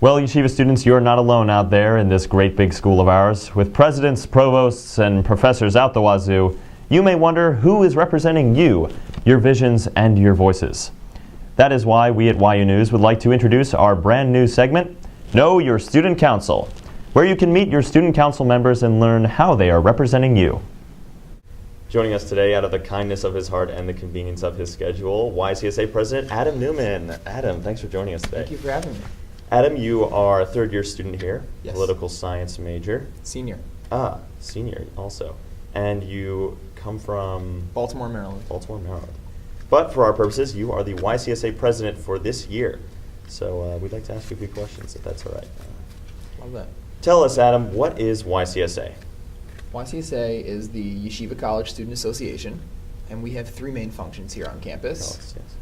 Well, Yeshiva students, you're not alone out there in this great big school of ours. With presidents, provosts, and professors out the wazoo, you may wonder who is representing you, your visions, and your voices. That is why we at YU News would like to introduce our brand new segment, Know Your Student Council, where you can meet your student council members and learn how they are representing you. Joining us today out of the kindness of his heart and the convenience of his schedule, YCSA President Adam Neuman. Adam, thanks for joining us today. Thank you for having me. Adam, you are a third-year student here, Yes. Political science major. Senior. Senior also. And you come from? Baltimore, Maryland. Baltimore, Maryland. But for our purposes, you are the YCSA president for this year. So we'd like to ask you a few questions, if that's all right. Love that. Tell us, Adam, what is YCSA? YCSA is the Yeshiva College Student Association, and we have three main functions here on campus. Yes.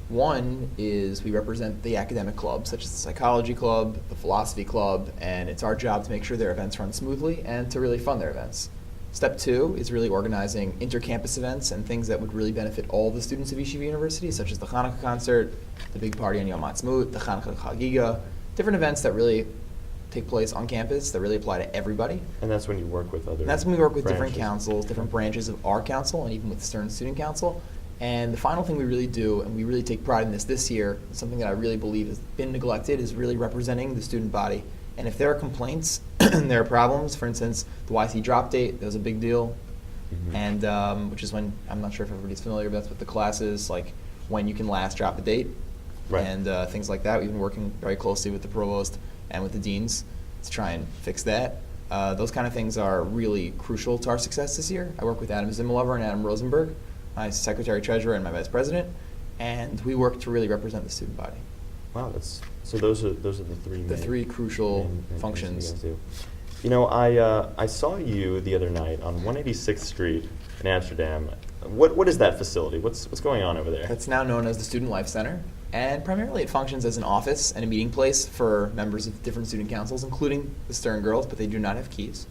One is we represent the academic clubs, such as the psychology club, the philosophy club, and it's our job to make sure their events run smoothly and to really fund their events. Step two is really organizing inter-campus events and things that would really benefit all the students of Yeshiva University, such as the Hanukkah concert, the big party on Yom Ha'atzmaut, the Hanukkah Chagiga, different events that really take place on campus that really apply to everybody. And that's when you work with other And that's when we work with branches. different councils, different branches of our council, and even with the Stern Student Council. And the final thing we really do, and we really take pride in this year, something that I really believe has been neglected, is really representing the student body. And if there are complaints and there are problems, for instance, the YC drop date, that was a big deal. Mm-hmm. And which is when, I'm not sure if everybody's familiar, but that's what the class is, like when you can last drop a date. Right. And things like that. We've been working very closely with the provost and with the deans to try and fix that. Those kind of things are really crucial to our success this year. I work with Adam Zimmerlover and Adam Rosenberg, my secretary-treasurer and my vice president, and we work to really represent the student body. Wow, so those are the three Three crucial main functions. things you guys do. You know, I saw you the other night on 186th Street in Amsterdam. What is that facility? What's going on over there? That's now known as the Student Life Center, and primarily it functions as an office and a meeting place for members of different student councils, including the Stern girls, but they do not have keys.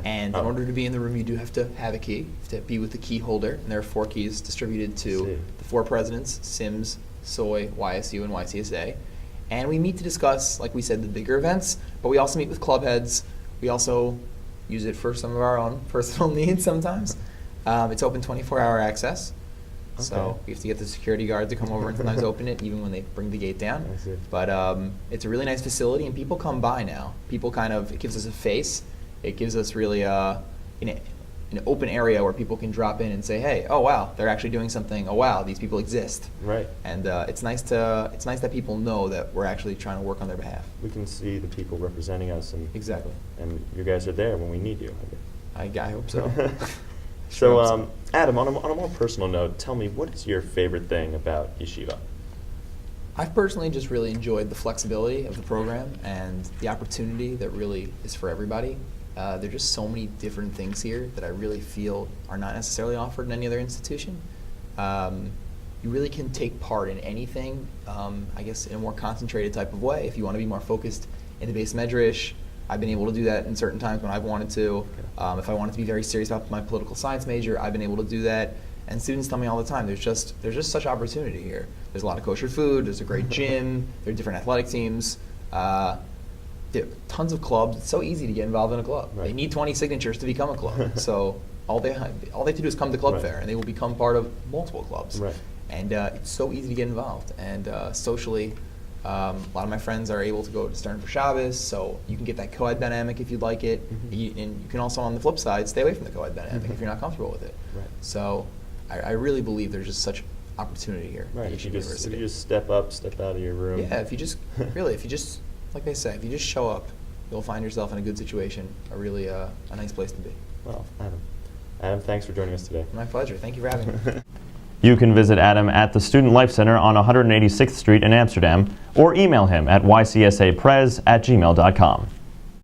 And in order to be in the room, you do have to have a key. You have to be with the key holder, and there are 4 keys distributed to the 4 presidents, SIMS, SOY, YSU, and YCSA. And we meet to discuss, like we said, the bigger events, but we also meet with club heads. We also use it for some of our own personal needs sometimes. It's open 24-hour access. Okay. So we have to get the security guard to come over and sometimes open it, even when they bring the gate down. I see. But it's a really nice facility, and people come by now. People it gives us a face. It gives us really an open area where people can drop in and say, hey, oh wow, they're actually doing something. Oh wow, these people exist. Right. And it's nice that people know that we're actually trying to work on their behalf. We can see the people representing us, and Exactly. and you guys are there when we need you. I hope so. So, Adam, on a more personal note, tell me, what is your favorite thing about Yeshiva? I've personally just really enjoyed the flexibility of the program and the opportunity that really is for everybody. There are just so many different things here that I really feel are not necessarily offered in any other institution. You really can take part in anything, I guess, in a more concentrated type of way. If you want to be more focused in the base medrash, I've been able to do that in certain times when I've wanted to. If I wanted to be very serious about my political science major, I've been able to do that. And students tell me all the time, there's just such opportunity here. There's a lot of kosher food, there's a great gym, there are different athletic teams, there are tons of clubs. It's so easy to get involved in a club. Right. They need 20 signatures to become a club. So all they have to do is come to club fair, and they will become part of multiple clubs. Right. And it's so easy to get involved. And socially, a lot of my friends are able to go to Stern for Shabbos, so you can get that co-ed dynamic if you'd like it. Mm-hmm. And you can also, on the flip side, stay away from the co-ed dynamic if you're not comfortable with it. Right. So I really believe there's just such opportunity here Right. at If Yeshiva you University. just step out of your room. Yeah, if you just, like they say, if you just show up, you'll find yourself in a good situation, a really a nice place to be. Well, Adam, thanks for joining us today. My pleasure. Thank you for having me. You can visit Adam at the Student Life Center on 186th Street in Amsterdam, or email him at ycsapres@gmail.com.